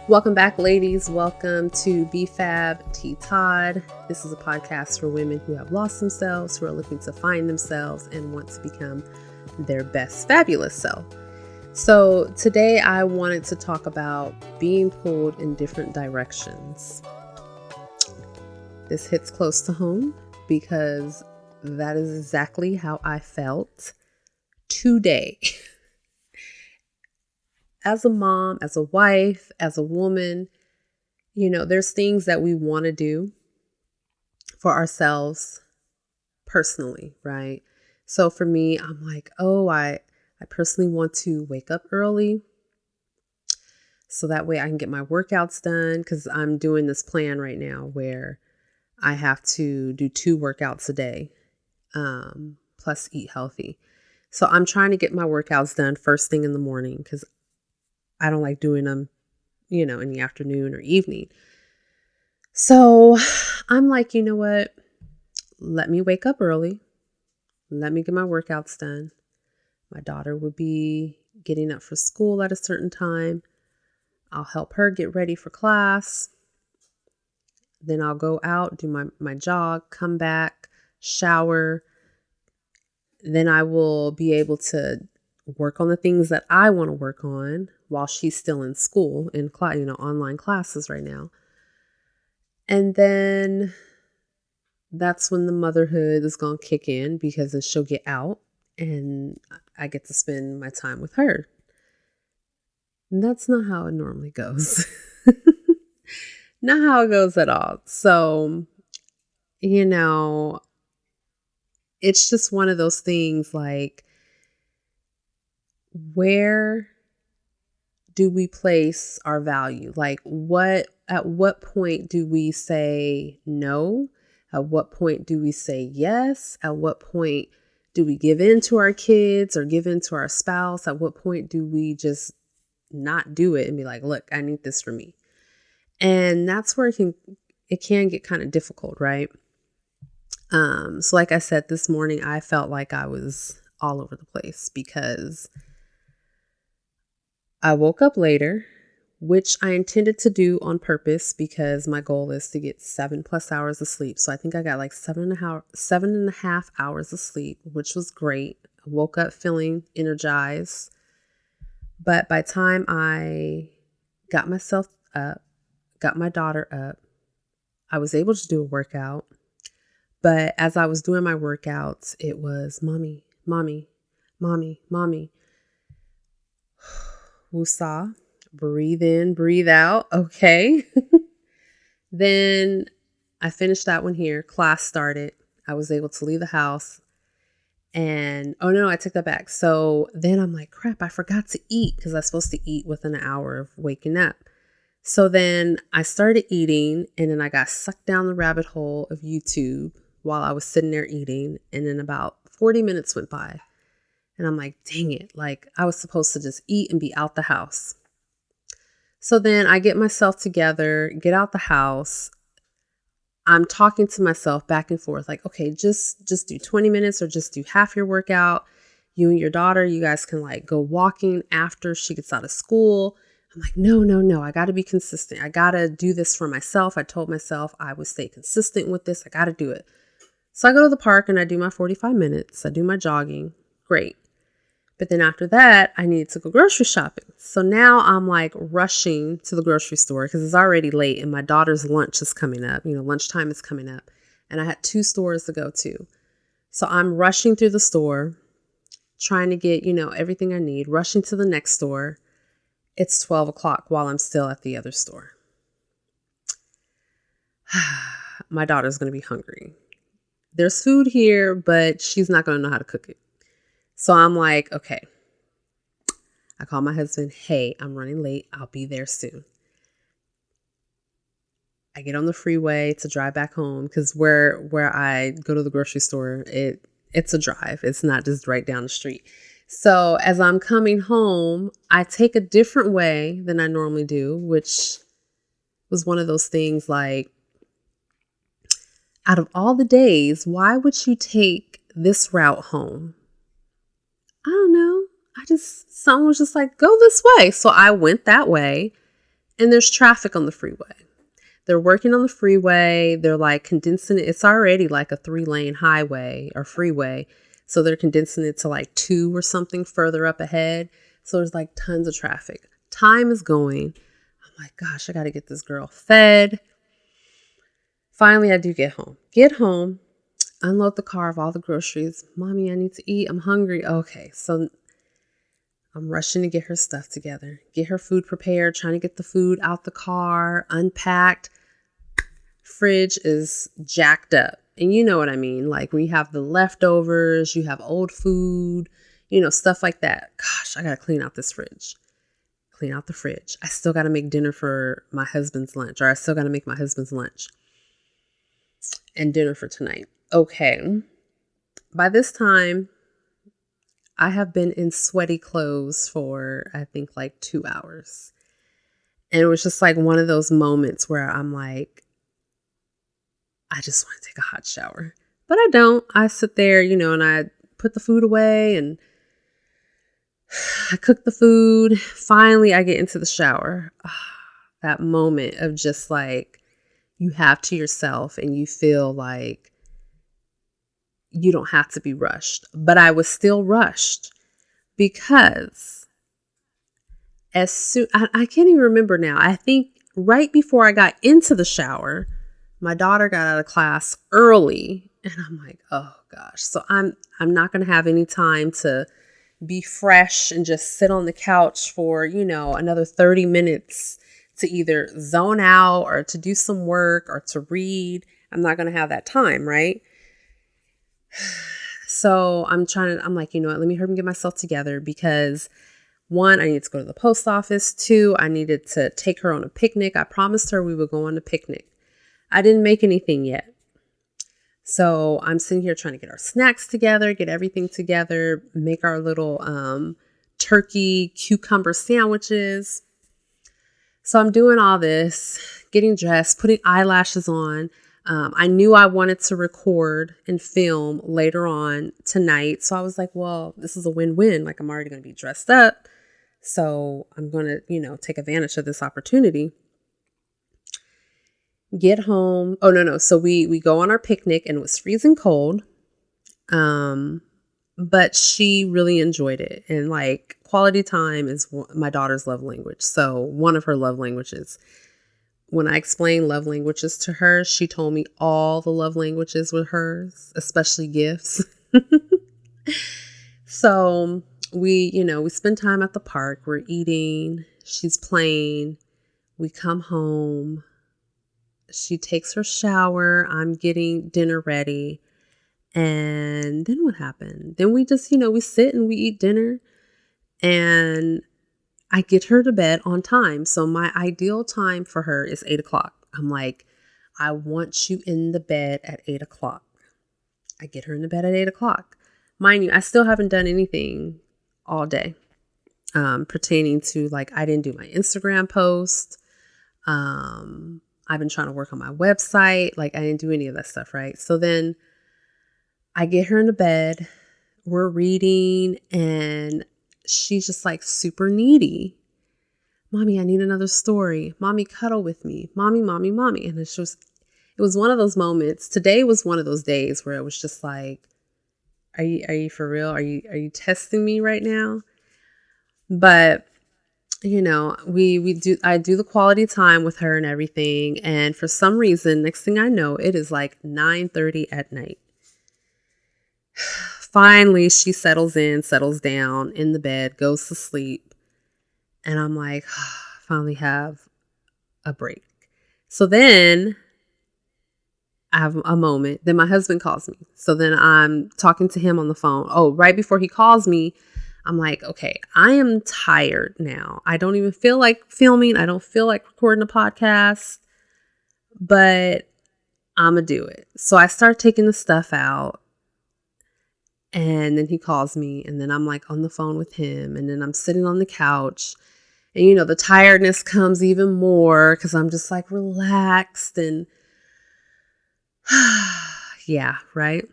Welcome back, ladies. Welcome to BFAB T Todd. This is a podcast for women who have lost themselves, who are looking to find themselves, and want to become their best fabulous self. So today I wanted to talk about being pulled in different directions. This hits close to home because that is exactly how I felt today. As a mom, as a wife, as a woman, there's things that we want to do for ourselves personally, right? So for me, I'm like, I personally want to wake up early so that way I can get my workouts done, because I'm doing this plan right now where I have to do 2 workouts a day, plus eat healthy. So I'm trying to get my workouts done first thing in the morning because I don't like doing them, in the afternoon or evening. So I'm like, you know what? Let me wake up early. Let me get my workouts done. My daughter would be getting up for school at a certain time. I'll help her get ready for class. Then I'll go out, do my jog, come back, shower. Then I will be able to work on the things that I want to work on while she's still in school, in online classes right now. And then that's when the motherhood is going to kick in, because then she'll get out and I get to spend my time with her. And that's not how it normally goes. Not how it goes at all. So, it's just one of those things, like, where do we place our value? Like, at what point do we say no? At what point do we say yes? At what point do we give in to our kids or give in to our spouse? At what point do we just not do it and be like, look, I need this for me? And that's where it can get kind of difficult, right? So like I said, this morning, I felt like I was all over the place because I woke up later, which I intended to do on purpose because my goal is to get 7+ hours of sleep. So I think I got like 7.5 hours of sleep, which was great. I woke up feeling energized. But by the time I got myself up, got my daughter up, I was able to do a workout. But as I was doing my workouts, it was mommy, mommy, mommy, mommy. Woosah, breathe in, breathe out. Okay. Then I finished that one here. Class started. I was able to leave the house. And I took that back. So then I'm like, crap, I forgot to eat because I was supposed to eat within an hour of waking up. So then I started eating, and then I got sucked down the rabbit hole of YouTube while I was sitting there eating. And then about 40 minutes went by. And I'm like, dang it. Like, I was supposed to just eat and be out the house. So then I get myself together, get out the house. I'm talking to myself back and forth, like, okay, just do 20 minutes or just do half your workout. You and your daughter, you guys can like go walking after she gets out of school. I'm like, no. I got to be consistent. I got to do this for myself. I told myself I would stay consistent with this. I got to do it. So I go to the park and I do my 45 minutes. I do my jogging. Great. But then after that, I needed to go grocery shopping. So now I'm like rushing to the grocery store because it's already late and my daughter's lunch is coming up. Lunchtime is coming up. And I had 2 stores to go to. So I'm rushing through the store, trying to get, everything I need, rushing to the next store. It's 12 o'clock while I'm still at the other store. My daughter's going to be hungry. There's food here, but she's not going to know how to cook it. So I'm like, okay. I call my husband. Hey, I'm running late. I'll be there soon. I get on the freeway to drive back home because where I go to the grocery store, it's a drive. It's not just right down the street. So as I'm coming home, I take a different way than I normally do, which was one of those things like, out of all the days, why would you take this route home? I don't know. Someone was just like, go this way. So I went that way and there's traffic on the freeway. They're working on the freeway. They're like condensing it. It's already like a 3-lane highway or freeway. So they're condensing it to like 2 or something further up ahead. So there's like tons of traffic. Time is going. I'm like, gosh, I got to get this girl fed. Finally, I do get home. Unload the car of all the groceries. Mommy, I need to eat. I'm hungry. Okay, so I'm rushing to get her stuff together, get her food prepared, trying to get the food out the car, unpacked. Fridge is jacked up. And you know what I mean? Like when you have the leftovers, you have old food, stuff like that. Gosh, I got to clean out this fridge. Clean out the fridge. I still got to make dinner for my husband's lunch, or I still got to make my husband's lunch and dinner for tonight. Okay. By this time, I have been in sweaty clothes for, I think, like 2 hours. And it was just like one of those moments where I'm like, I just want to take a hot shower. But I don't. I sit there, and I put the food away and I cook the food. Finally, I get into the shower. That moment of just like you have to yourself and you feel like you don't have to be rushed. But I was still rushed because as soon, I can't even remember now. I think right before I got into the shower, my daughter got out of class early and I'm like, oh gosh. So I'm not going to have any time to be fresh and just sit on the couch for, another 30 minutes to either zone out or to do some work or to read. I'm not going to have that time, right? So I'm like, you know what, let me hurry and get myself together because 1, I needed to go to the post office. 2, I needed to take her on a picnic. I promised her we would go on a picnic. I didn't make anything yet. So I'm sitting here trying to get our snacks together, get everything together, make our little turkey cucumber sandwiches. So I'm doing all this, getting dressed, putting eyelashes on. I knew I wanted to record and film later on tonight. So I was like, well, this is a win-win. Like I'm already going to be dressed up. So I'm going to, take advantage of this opportunity. Get home. Oh, no. So we go on our picnic and it was freezing cold. But she really enjoyed it. And like quality time is my daughter's love language. So one of her love languages. When I explained love languages to her, she told me all the love languages were hers, especially gifts. So we spend time at the park. We're eating. She's playing. We come home. She takes her shower. I'm getting dinner ready. And then what happened? Then we just, we sit and we eat dinner. And I get her to bed on time. So my ideal time for her is 8 o'clock. I'm like, I want you in the bed at 8 o'clock. I get her in the bed at 8 o'clock. Mind you, I still haven't done anything all day pertaining to like, I didn't do my Instagram post. I've been trying to work on my website. Like I didn't do any of that stuff, right? So then I get her in the bed. We're reading and she's just like super needy. Mommy, I need another story. Mommy, cuddle with me. Mommy, mommy, mommy. And it was one of those moments. Today was one of those days where it was just like, are you for real? Are you testing me right now? But I do the quality time with her and everything. And for some reason, next thing I know, it is like 9:30 at night. Finally, she settles down in the bed, goes to sleep. And I'm like, finally have a break. So then I have a moment. Then my husband calls me. So then I'm talking to him on the phone. Oh, right before he calls me, I'm like, okay, I am tired now. I don't even feel like filming. I don't feel like recording a podcast, but I'm going to do it. So I start taking the stuff out. And then he calls me and then I'm like on the phone with him and then I'm sitting on the couch and, the tiredness comes even more because I'm just like relaxed and yeah, right.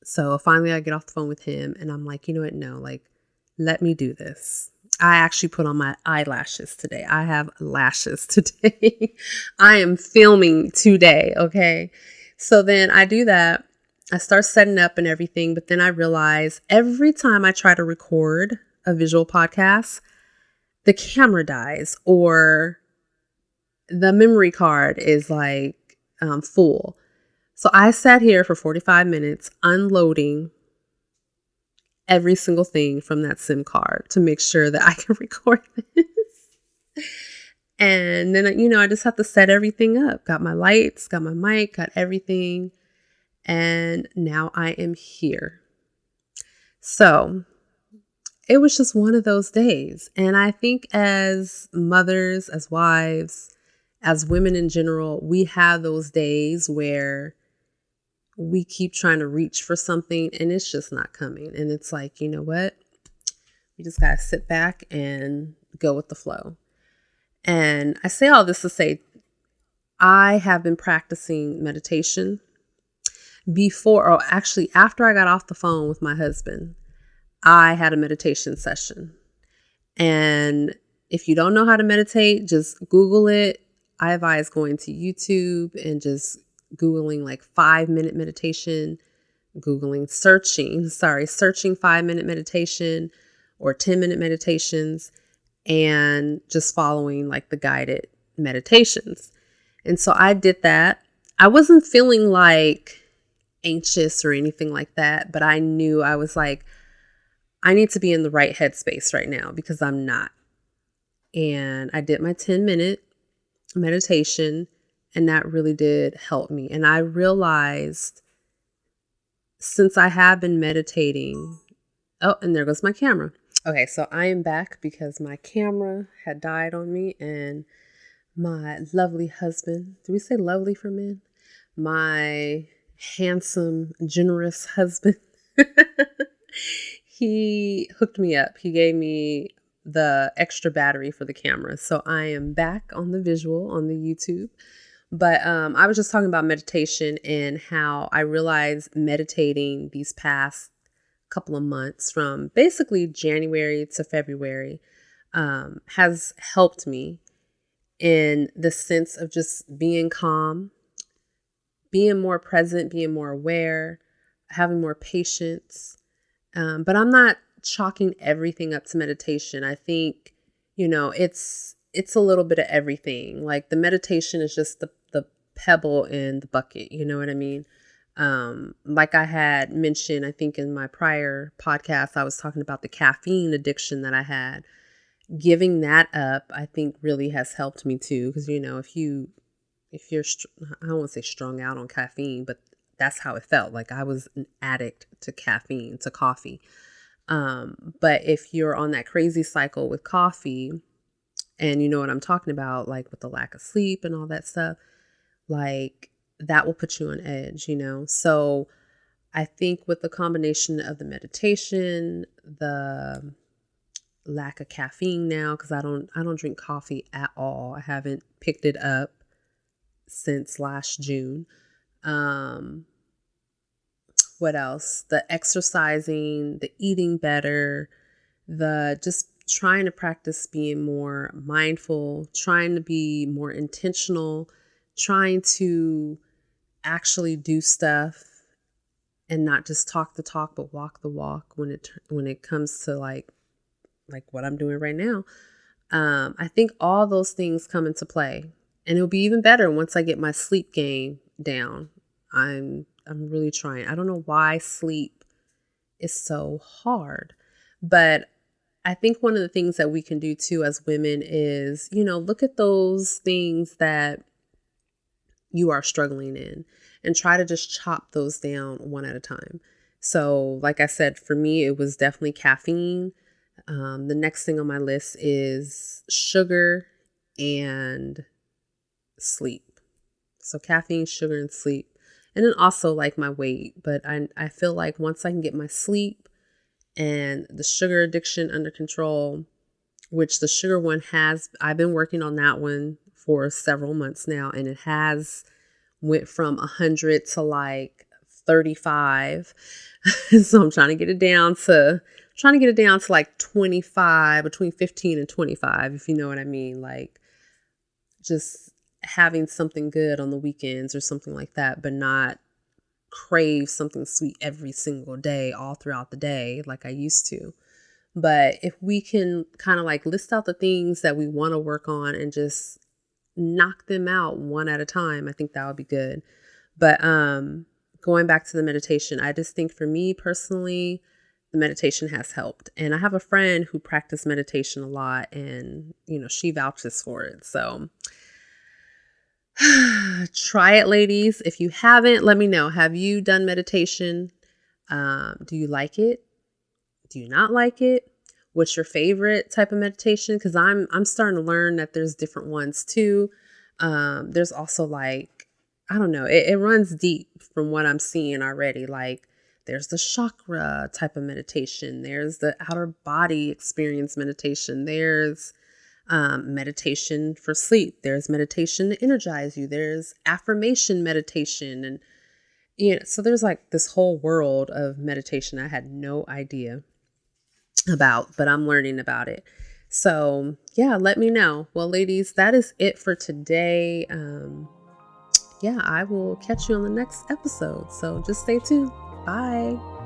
So finally I get off the phone with him and I'm like, you know what? No, like, let me do this. I actually put on my eyelashes today. I have lashes today. I am filming today. Okay. So then I do that. I start setting up and everything, but then I realize every time I try to record a visual podcast, the camera dies or the memory card is like full. So I sat here for 45 minutes unloading every single thing from that SIM card to make sure that I can record this. And then, I just have to set everything up. Got my lights, got my mic, got everything. And now I am here. So it was just one of those days. And I think as mothers, as wives, as women in general, we have those days where we keep trying to reach for something and it's just not coming. And it's like, you know what? We just got to sit back and go with the flow. And I say all this to say, I have been practicing meditation after I got off the phone with my husband. I had a meditation session. And if you don't know how to meditate, just Google it. I advise going to YouTube and just Googling like 5-minute meditation, searching 5-minute meditation or 10-minute meditations, and just following like the guided meditations. And so I did that. I wasn't feeling like anxious or anything like that, but I knew I was like, I need to be in the right headspace right now because I'm not. And I did my 10-minute meditation, and that really did help me. And I realized since I have been meditating, oh, and there goes my camera. Okay, so I am back because my camera had died on me, and my lovely husband, do we say lovely for men? My handsome, generous husband, he hooked me up. He gave me the extra battery for the camera. So I am back on the visual on the YouTube. But I was just talking about meditation and how I realized meditating these past couple of months from basically January to February has helped me in the sense of just being calm, being more present, being more aware, having more patience. But I'm not chalking everything up to meditation. I think, it's a little bit of everything. Like the meditation is just the pebble in the bucket. You know what I mean? Like I had mentioned, I think in my prior podcast, I was talking about the caffeine addiction that I had. Giving that up, I think really has helped me too. Because, if you're, I don't want to say strung out on caffeine, but that's how it felt. Like I was an addict to caffeine, to coffee. But if you're on that crazy cycle with coffee, and you know what I'm talking about, like with the lack of sleep and all that stuff, like that will put you on edge, So I think with the combination of the meditation, the lack of caffeine now, because I don't drink coffee at all. I haven't picked it up since last June. What else? The exercising, the eating better, the just trying to practice being more mindful, trying to be more intentional, trying to actually do stuff and not just talk the talk, but walk the walk when it comes to like what I'm doing right now. I think all those things come into play, and it'll be even better once I get my sleep game down. I'm really trying. I don't know why sleep is so hard, but I think one of the things that we can do too as women is, look at those things that you are struggling in and try to just chop those down one at a time. So like I said, for me, it was definitely caffeine. The next thing on my list is sugar and sleep. So caffeine, sugar, and sleep. And then also like my weight. But I feel like once I can get my sleep and the sugar addiction under control, which the sugar one I've been working on that one for several months now, and it has went from 100 to like 35. So I'm trying to trying to get it down to like 25, between 15 and 25, if you know what I mean. Like just having something good on the weekends or something like that, but not crave something sweet every single day, all throughout the day, like I used to. But if we can kind of like list out the things that we want to work on and just knock them out one at a time, I think that would be good. But going back to the meditation, I just think for me personally, the meditation has helped. And I have a friend who practiced meditation a lot, and, she vouches for it. So try it, ladies. If you haven't, let me know. Have you done meditation? Do you like it? Do you not like it? What's your favorite type of meditation? Because I'm starting to learn that there's different ones too. There's also like, I don't know, it runs deep from what I'm seeing already. Like there's the chakra type of meditation. There's the outer body experience meditation. There's meditation for sleep. There's meditation to energize you. There's affirmation meditation. And so there's like this whole world of meditation I had no idea about, but I'm learning about it. So yeah, let me know. Well, ladies, that is it for today. I will catch you on the next episode. So just stay tuned. Bye.